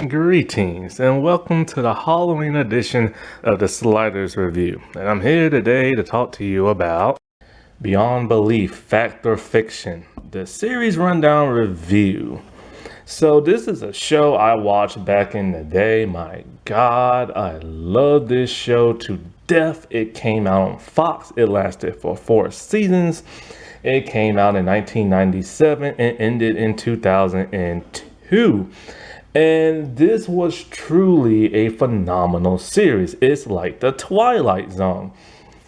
Greetings and welcome to the Halloween edition of the Sliders Review. And I'm here today to talk to you about Beyond Belief, Fact or Fiction, the series rundown review. So this is a show I watched back in the day. My God, I love this show to death. It came out on Fox. It lasted for 4 seasons. It came out in 1997 and ended in 2002. And this was truly a phenomenal series. It's like the Twilight Zone.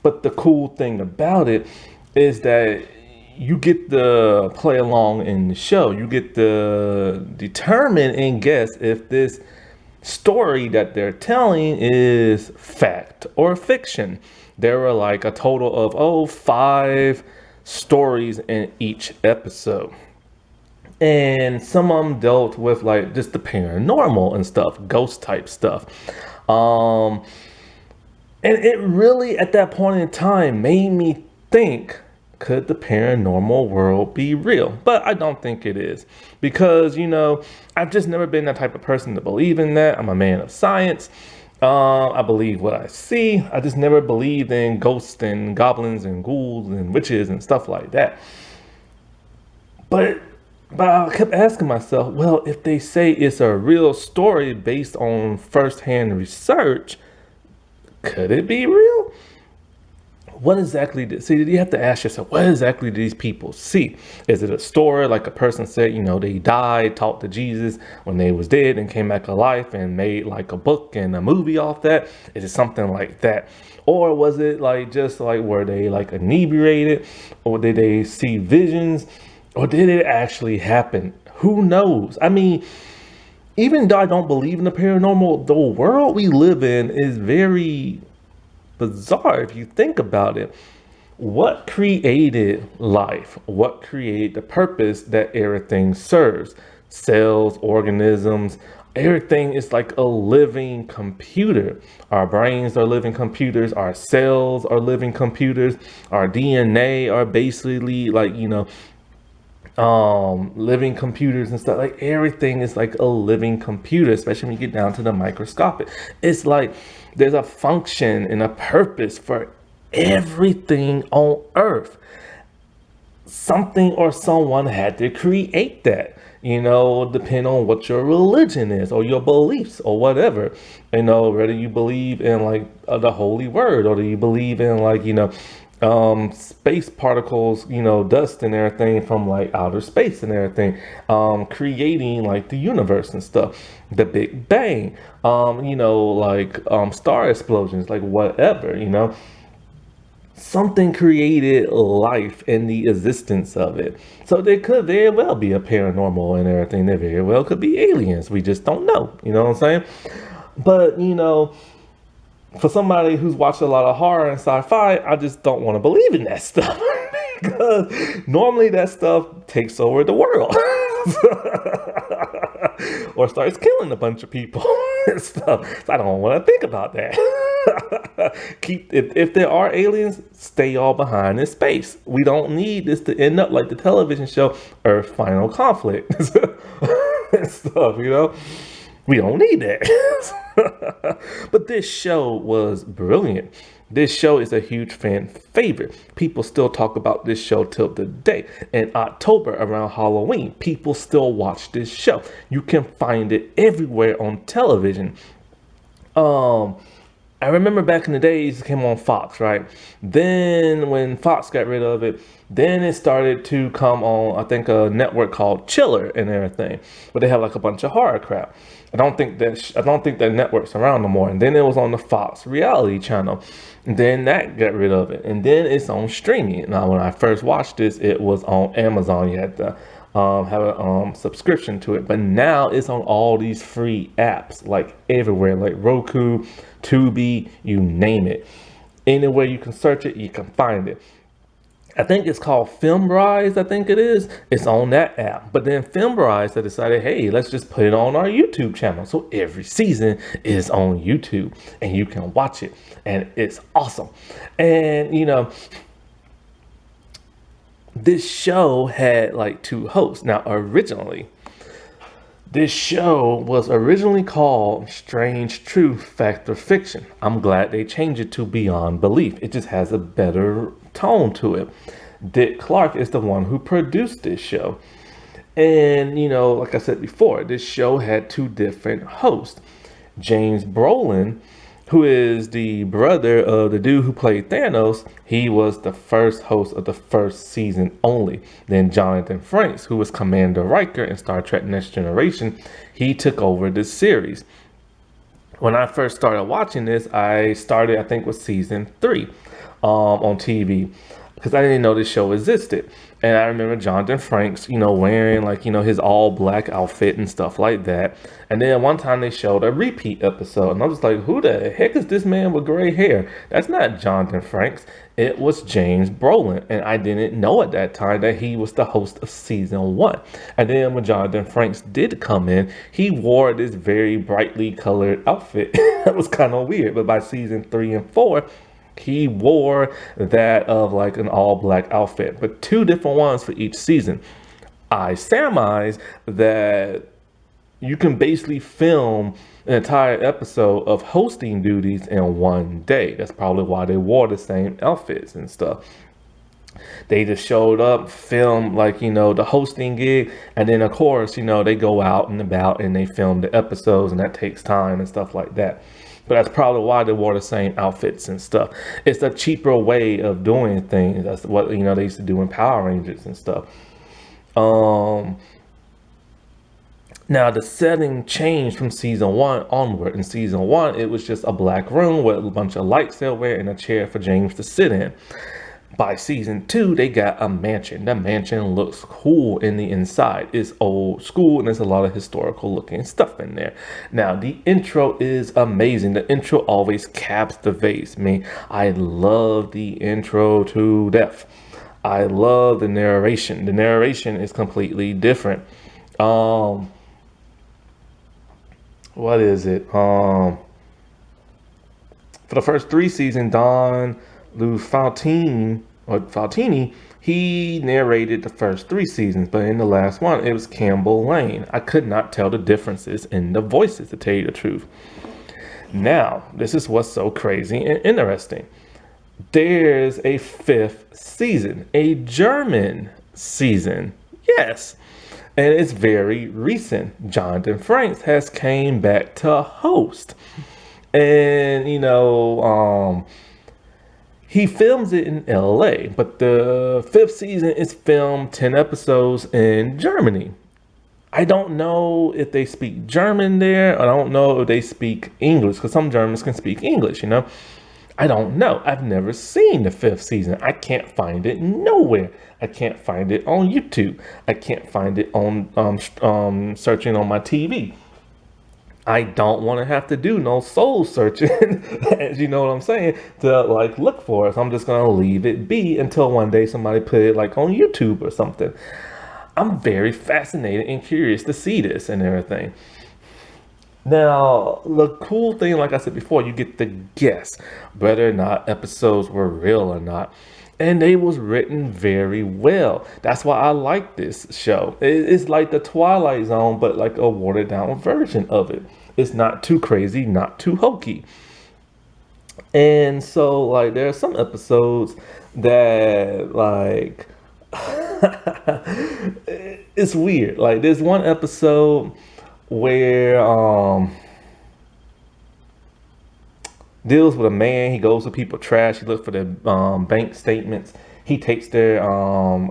But the cool thing about it is that you get to play along in the show. You get to determine and guess if this story that they're telling is fact or fiction. There were like a total of 5 stories in each episode. And some of them dealt with like just the paranormal and stuff, ghost type stuff. And it really at that point in time made me think, could the paranormal world be real? But I don't think it is, because I've just never been that type of person to believe in that. I'm a man of science. I believe what I see. I just never believed in ghosts and goblins and ghouls and witches and stuff like that. But I kept asking myself, well, if they say it's a real story based on firsthand research, could it be real? What exactly you have to ask yourself, what exactly do these people see? Is it a story like a person said, they died, talked to Jesus when they was dead and came back alive and made like a book and a movie off that? Is it something like that? Or was it like just like were they like inebriated, or did they see visions? Or did it actually happen? Who knows? I mean, even though I don't believe in the paranormal, the world we live in is very bizarre if you think about it. What created life? What created the purpose that everything serves? Cells, organisms, everything is like a living computer. Our brains are living computers. Our cells are living computers. Our DNA are basically like, living computers and stuff. Like everything is like a living computer, especially when you get down to the microscopic. It's like there's a function and a purpose for everything on earth. Something or someone had to create that, depending on what your religion is or your beliefs or whatever, whether you believe in like the holy word, or do you believe in like, space particles, dust and everything from like outer space and everything, creating like the universe and stuff, the Big Bang, star explosions, like whatever, something created life and the existence of it. So there could very well be a paranormal and everything. There very well could be aliens. We just don't know. You know what I'm saying? But, for somebody who's watched a lot of horror and sci-fi, I just don't want to believe in that stuff. Because normally that stuff takes over the world. Or starts killing a bunch of people and stuff. So I don't want to think about that. If there are aliens, stay all behind in space. We don't need this to end up like the television show Earth Final Conflict and stuff, We don't need that. But this show was brilliant. This show is a huge fan favorite. People still talk about this show till today. In October, around Halloween, people still watch this show. You can find it everywhere on television. I remember back in the days it came on Fox, right? Then when Fox got rid of it, then it started to come on, I think, a network called Chiller and everything, but they have like a bunch of horror crap. I don't think that network's around no more. And then it was on the Fox reality channel. And then that got rid of it. And then it's on streaming. Now, when I first watched this, it was on Amazon. You had to have a subscription to it. But now it's on all these free apps, like everywhere, like Roku, Tubi, you name it. Anywhere you can search it, you can find it. I think it's called Filmrise, I think it is. It's on that app. But then Filmrise, I decided, hey, let's just put it on our YouTube channel. So every season is on YouTube and you can watch it. And it's awesome. And, this show had like 2 hosts. Now, originally, This show was originally called Strange Truth Fact or Fiction. I'm glad they changed it to Beyond Belief. It just has a better tone to it. Dick Clark is the one who produced this show. And, like I said before, this show had two different hosts. James Brolin, who is the brother of the dude who played Thanos, he was the first host of the first season only. Then Jonathan Frakes, who was Commander Riker in Star Trek Next Generation, he took over the series. When I first started watching this, I think, with season 3 on TV, because I didn't know this show existed. And I remember Jonathan Frakes, wearing his all black outfit and stuff like that. And then one time they showed a repeat episode, and I was like, who the heck is this man with gray hair? That's not Jonathan Frakes. It was James Brolin. And I didn't know at that time that he was the host of season 1. And then when Jonathan Frakes did come in, he wore this very brightly colored outfit. That was kind of weird. But by season 3 and 4, he wore that of an all black outfit, but 2 different ones for each season. I surmise that you can basically film an entire episode of hosting duties in one day. That's probably why they wore the same outfits and stuff. They just showed up, filmed the hosting gig, and then of course, they go out and about and they film the episodes, and that takes time and stuff like that. But that's probably why they wore the same outfits and stuff. It's a cheaper way of doing things. That's what they used to do in Power Rangers and stuff. Now the setting changed from season 1 onward. In season 1, it was just a black room with a bunch of lights everywhere and a chair for James to sit in. By season 2, they got a mansion. The mansion looks cool in the inside. It's old school and there's a lot of historical looking stuff in there. Now, the intro is amazing. The intro always captivates me. I love the intro to death. I love the narration. The narration is completely different. What is it? For the first 3 seasons, Don Faltini, he narrated the first 3 seasons, but in the last one, it was Campbell Lane. I could not tell the differences in the voices, to tell you the truth. Now, this is what's so crazy and interesting. There's a 5th season, a German season. Yes. And it's very recent. Jonathan Frakes has came back to host. And, he films it in LA, but the 5th season is filmed 10 episodes in Germany. I don't know if they speak German there. I don't know if they speak English, because some Germans can speak English, I don't know. I've never seen the 5th season. I can't find it nowhere. I can't find it on YouTube. I can't find it on searching on my TV. I don't want to have to do no soul searching, you know what I'm saying, to look for it. So I'm just going to leave it be until one day somebody put it on YouTube or something. I'm very fascinated and curious to see this and everything. Now, the cool thing, like I said before, you get to guess whether or not episodes were real or not. And they was written very well. That's why I like this show. It's like the Twilight Zone, but a watered down version of it. It's not too crazy, not too hokey. And so there are some episodes that it's weird. There's one episode where deals with a man. He goes to people's trash. He looks for their bank statements. He takes their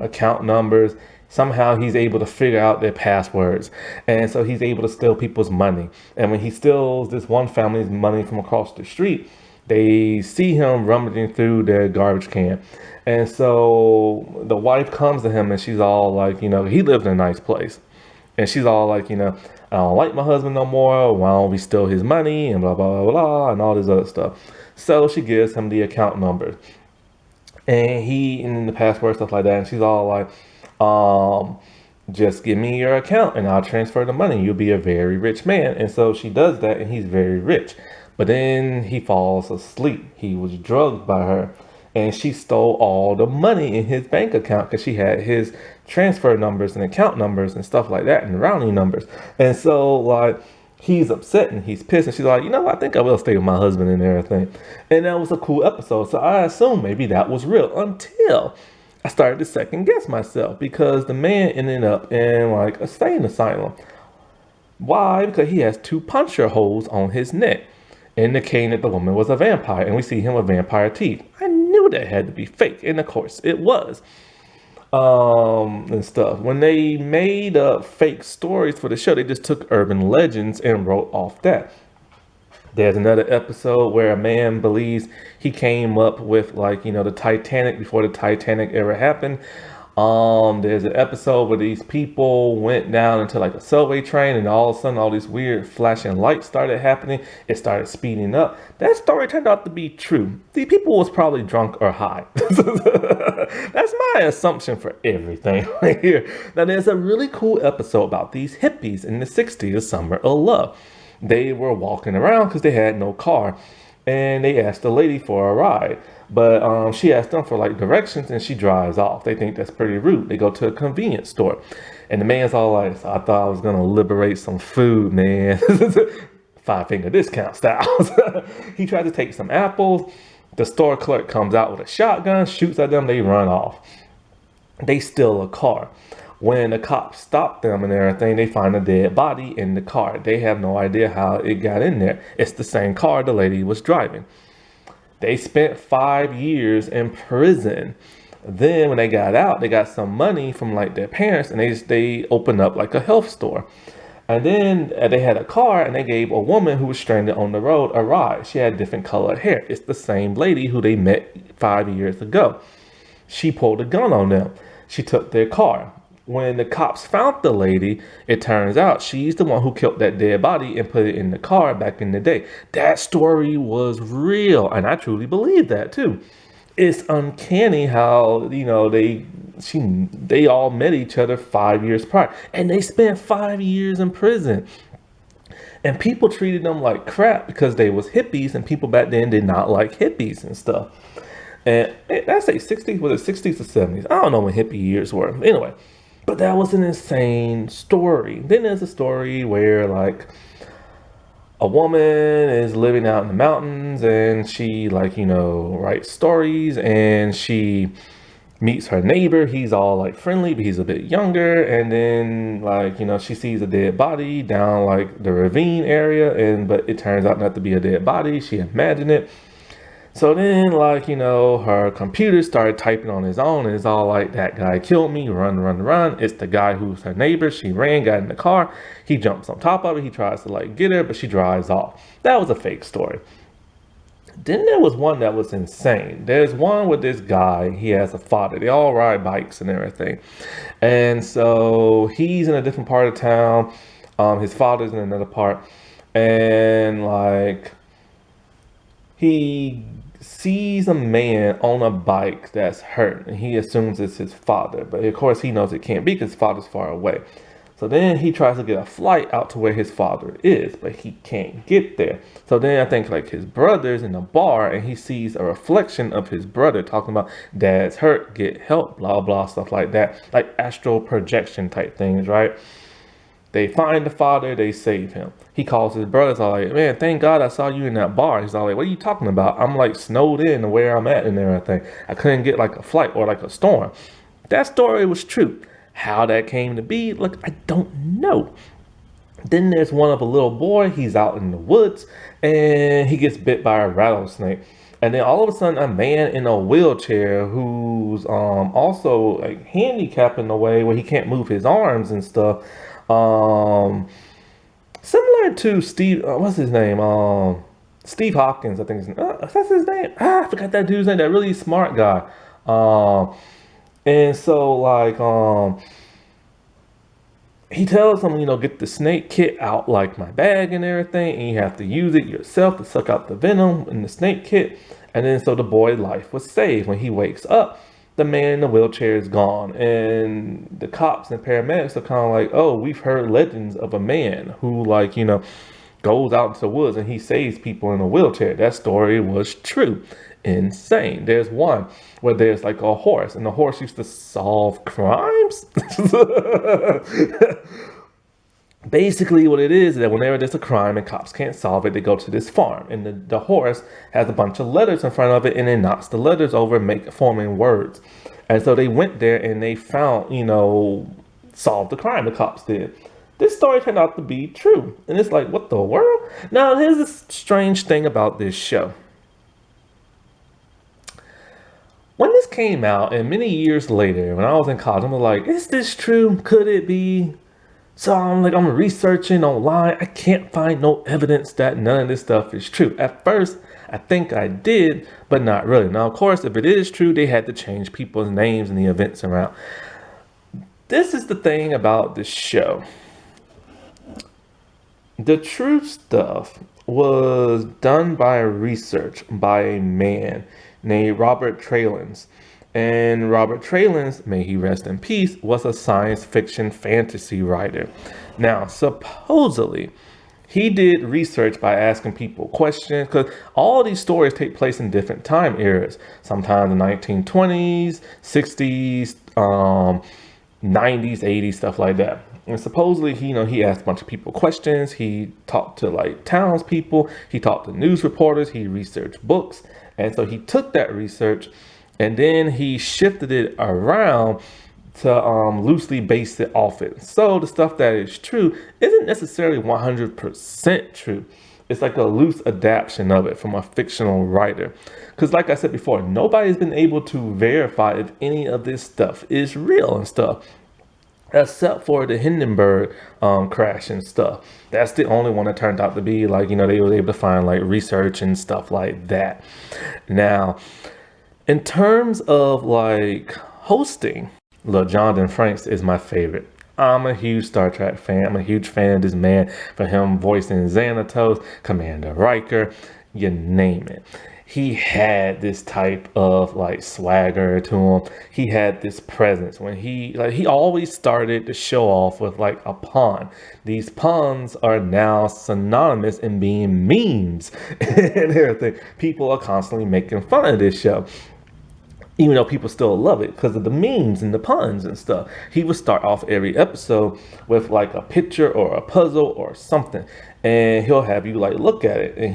account numbers. Somehow he's able to figure out their passwords. And so he's able to steal people's money. And when he steals this one family's money from across the street, they see him rummaging through their garbage can. And so the wife comes to him and she's all he lived in a nice place. And she's all I don't like my husband no more. Why don't we steal his money and blah, blah, blah, blah, and all this other stuff. So she gives him the account number. And he, and the password, stuff like that. And she's all just give me your account and I'll transfer the money. You'll be a very rich man. And so she does that and he's very rich. But then he falls asleep. He was drugged by her. And she stole all the money in his bank account because she had his transfer numbers and account numbers and stuff like that and rounding numbers. And so like he's upset and he's pissed, and she's like, you know, I think I will stay with my husband and everything. And that was a cool episode. So I assumed maybe that was real until I started to second guess myself, because the man ended up in like a insane asylum. Why? Because he has two puncture holes on his neck, indicating that the woman was a vampire, and we see him with vampire teeth. I knew that had to be fake, and of course it was. And stuff. When they made up fake stories for the show, they just took urban legends and wrote off that. There's another episode where a man believes he came up with, like, you know, the Titanic before the Titanic ever happened. There's an episode where these people went down into like a subway train, and all of a sudden all these weird flashing lights started happening. It started speeding up. That story turned out to be true. The people was probably drunk or high. That's my assumption for everything right here. Now there's a really cool episode about these hippies in the 60s, the summer of love. They were walking around because they had no car, and they asked the lady for a ride. But she asked them for like directions, and she drives off. They think that's pretty rude. They go to a convenience store, and the man's all like, so I thought I was gonna liberate some food, man. 5-finger discount styles. He tried to take some apples. The store clerk comes out with a shotgun, shoots at them, they run off. They steal a car. When the cops stop them and everything, they find a dead body in the car. They have no idea how it got in there. It's the same car the lady was driving. They spent 5 years in prison. Then when they got out, they got some money from like their parents, and they opened up like a health store. And then they had a car, and they gave a woman who was stranded on the road a ride. She had different colored hair. It's the same lady who they met 5 years ago. She pulled a gun on them. She took their car. When the cops found the lady, it turns out she's the one who killed that dead body and put it in the car back in the day. That story was real, and I truly believe that too. It's uncanny how, you know, they all met each other 5 years prior, and they spent 5 years in prison. And people treated them like crap because they was hippies, and people back then did not like hippies and stuff. And I say 60s, was it 60s or 70s? I don't know when hippie years were. Anyway. But that was an insane story. Then there's a story where like a woman is living out in the mountains, and she like, you know, writes stories, and she meets her neighbor. He's all like friendly, but he's a bit younger. And then like, you know, she sees a dead body down like the ravine area, but it turns out not to be a dead body. She imagined it. So then, like, you know, her computer started typing on his own, and it's all like, that guy killed me, run, run, run. It's the guy who's her neighbor. She ran, got in the car. He jumps on top of it. He tries to, like, get her, but she drives off. That was a fake story. Then there was one that was insane. There's one with this guy. He has a father. They all ride bikes and everything. And so he's in a different part of town. His father's in another part. And, like, he sees a man on a bike that's hurt, and he assumes it's his father, but of course he knows it can't be because his father's far away. So then he tries to get a flight out to where his father is, but he can't get there. So then I think like his brother's in a bar, and he sees a reflection of his brother talking about dad's hurt, get help, blah blah, stuff like that, like astral projection type things, right? They find the father, they save him. He calls his brothers, all like, man, thank God I saw you in that bar. He's all like, what are you talking about? I'm like snowed in to where I'm at and everything. I couldn't get like a flight or like a storm. That story was true. How that came to be, look, I don't know. Then there's one of a little boy. He's out in the woods, and he gets bit by a rattlesnake. And then all of a sudden, a man in a wheelchair who's also like handicapped in a way where he can't move his arms and stuff. Similar to Steve, what's his name? Steve Hopkins, I think. That's his name. I forgot that dude's name. That really smart guy. And so like, he tells him, you know, get the snake kit out like my bag and everything, and you have to use it yourself to suck out the venom in the snake kit. And then so the boy's life was saved. When he wakes up, the man in the wheelchair is gone, and the cops and paramedics are kind of like, oh, we've heard legends of a man who, like, you know, goes out into the woods and he saves people in a wheelchair. That story was true. Insane. There's one where there's like a horse, and the horse used to solve crimes. Basically, what it is that whenever there's a crime and cops can't solve it, they go to this farm, and the horse has a bunch of letters in front of it, and it knocks the letters over and forming words. And so they went there and they found, solved the crime the cops did. This story turned out to be true. And it's like, what the world? Now, here's a strange thing about this show. When this came out, and many years later, when I was in college, I'm like, is this true? Could it be? So I'm researching online. I can't find no evidence that none of this stuff is true. At first, I think I did, but not really. Now, of course, if it is true, they had to change people's names and the events around. This is the thing about this show. The true stuff was done by research by a man named Robert Trellins. And Robert Trellins, may he rest in peace, was a science fiction fantasy writer. Now, supposedly, he did research by asking people questions, because all these stories take place in different time eras. Sometimes the 1920s, 60s, 90s, 80s, stuff like that. And supposedly, he asked a bunch of people questions. He talked to townspeople. He talked to news reporters. He researched books. And so he took that research and then he shifted it around to loosely base it off it. So the stuff that is true isn't necessarily 100% true. It's like a loose adaptation of it from a fictional writer. Because like I said before, nobody's been able to verify if any of this stuff is real and stuff, except for the Hindenburg crash and stuff. That's the only one that turned out to be they were able to find research and stuff like that. Now, in terms of hosting, look, Jonathan Frakes is my favorite. I'm a huge Star Trek fan. I'm a huge fan of this man, for him voicing Xanatos, Commander Riker, you name it. He had this type of swagger to him. He had this presence when he always started the show off with a pun. These puns are now synonymous in being memes and everything. People are constantly making fun of this show, even though people still love it because of the memes and the puns and stuff. He would start off every episode with a picture or a puzzle or something, and he'll have you look at it, and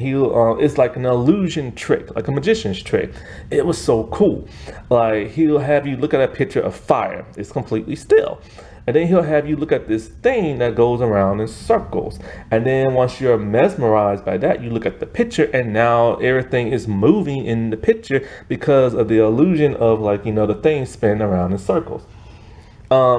it's like an illusion trick, like a magician's trick. It was so cool. He'll have you look at a picture of fire. It's completely still. And then he'll have you look at this thing that goes around in circles. And then once you're mesmerized by that, you look at the picture, and now everything is moving in the picture because of the illusion of the thing spinning around in circles.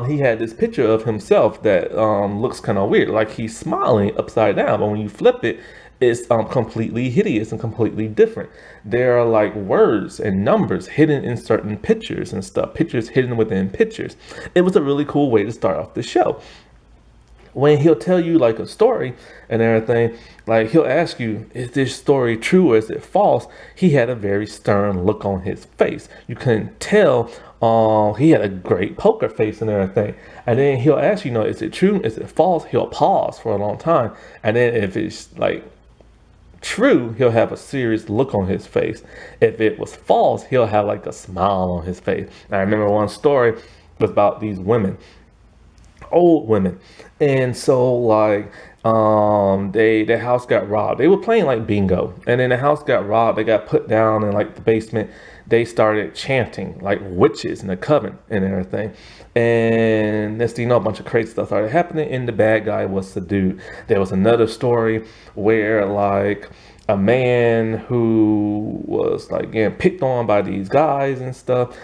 He had this picture of himself that looks kind of weird, like he's smiling upside down, but when you flip it, it's completely hideous and completely different. There are words and numbers hidden in certain pictures and stuff, pictures hidden within pictures. It was a really cool way to start off the show. When he'll tell you a story and everything, he'll ask you, is this story true or is it false? He had a very stern look on his face. You couldn't tell. He had a great poker face and everything. And then he'll ask you, is it true? Is it false? He'll pause for a long time. And then if it's true, he'll have a serious look on his face. If it was false, he'll have a smile on his face. And I remember one story was about these women, old women, and so their house got robbed. They were playing bingo, and then the house got robbed. They got put down in the basement. They started chanting witches in the coven and everything. And next thing you know, a bunch of crazy stuff started happening, and the bad guy was subdued. There was another story where a man who was getting picked on by these guys and stuff.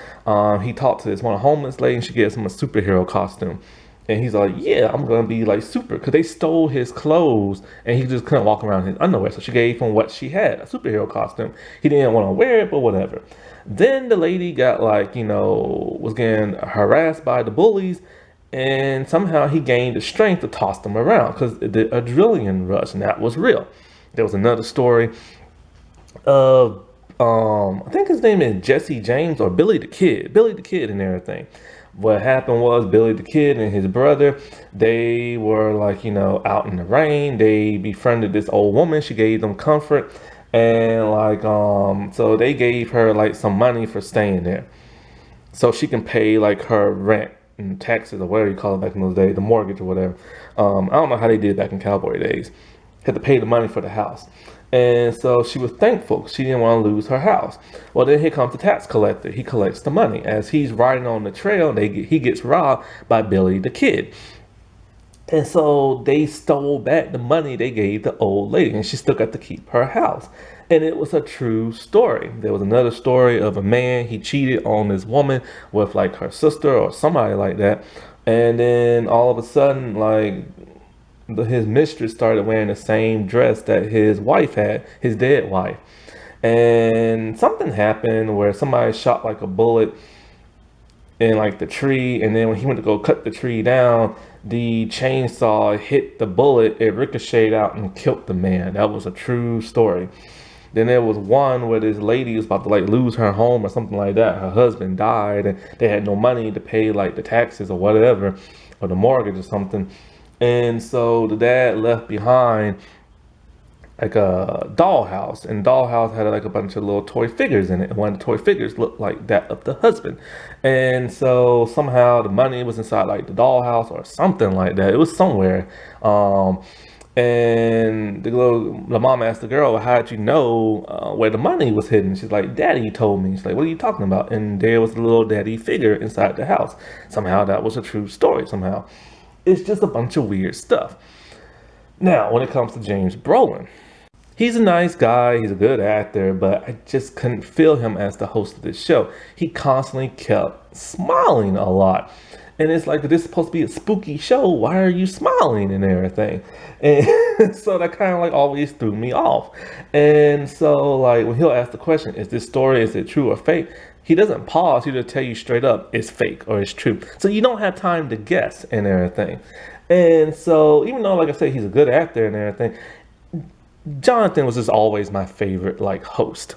He talked to this one homeless lady, and she gives him a superhero costume. And he's like, yeah, I'm going to be super. Because they stole his clothes and he just couldn't walk around in his underwear. So she gave him what she had, a superhero costume. He didn't want to wear it, but whatever. Then the lady got was getting harassed by the bullies. And somehow he gained the strength to toss them around because the adrenaline rush. And that was real. There was another story of, I think his name is Jesse James or Billy the Kid and everything. What happened was Billy the Kid and his brother, they were like, out in the rain. They befriended this old woman. She gave them comfort. And like, so they gave her like some money for staying there. So she can pay like her rent and taxes or whatever you call it back in those days, the mortgage or whatever. I don't know how they did back in cowboy days. Had to pay the money for the house. And so she was thankful. She didn't want to lose her house. Well, then here comes the tax collector. He collects the money. As he's riding on the trail, he gets robbed by Billy the Kid. And so they stole back the money they gave the old lady, and she still got to keep her house. And it was a true story. There was another story of a man, he cheated on this woman with like her sister or somebody like that. And then all of a sudden, like his mistress started wearing the same dress that his wife had, his dead wife. And something happened where somebody shot like a bullet in like the tree, and then when he went to go cut the tree down, the chainsaw hit the bullet, it ricocheted out and killed the man. That was a true story. Then there was one where this lady was about to like lose her home or something like that. Her husband died and they had no money to pay like the taxes or whatever, or the mortgage or something. And so the dad left behind like a dollhouse, and dollhouse had like a bunch of little toy figures in it, and one of the toy figures looked like that of the husband. And so somehow the money was inside like the dollhouse or something like that. It was somewhere. And the mom asked the girl, how did you know where the money was hidden? She's like, Daddy told me. She's like, what are you talking about? And there was a little daddy figure inside the house. Somehow that was a true story. Somehow it's just a bunch of weird stuff. Now, when it comes to James Brolin, he's a nice guy, he's a good actor, but I just couldn't feel him as the host of this show. He constantly kept smiling a lot. And it's like, this is supposed to be a spooky show. Why are you smiling and everything? And so that kind of like always threw me off. And so like when he'll ask the question, is this story, is it true or fake? He doesn't pause, he'll just tell you straight up, it's fake or it's true. So you don't have time to guess and everything. And so even though, like I said, he's a good actor and everything, Jonathan was just always my favorite like host.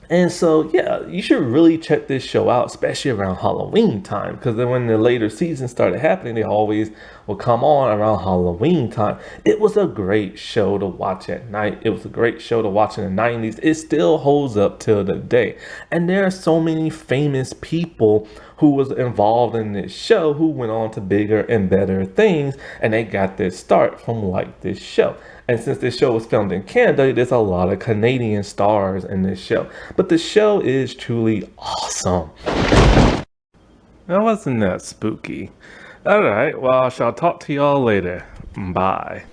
And so, yeah, you should really check this show out, especially around Halloween time, because then when the later seasons started happening, they always would come on around Halloween time. It was a great show to watch at night. It was a great show to watch in the 90s. It still holds up till the day. And there are so many famous people who was involved in this show who went on to bigger and better things, and they got their start from like this show. And since this show was filmed in Canada, there's a lot of Canadian stars in this show. But the show is truly awesome. That wasn't that spooky. Alright, well, I shall talk to y'all later. Bye.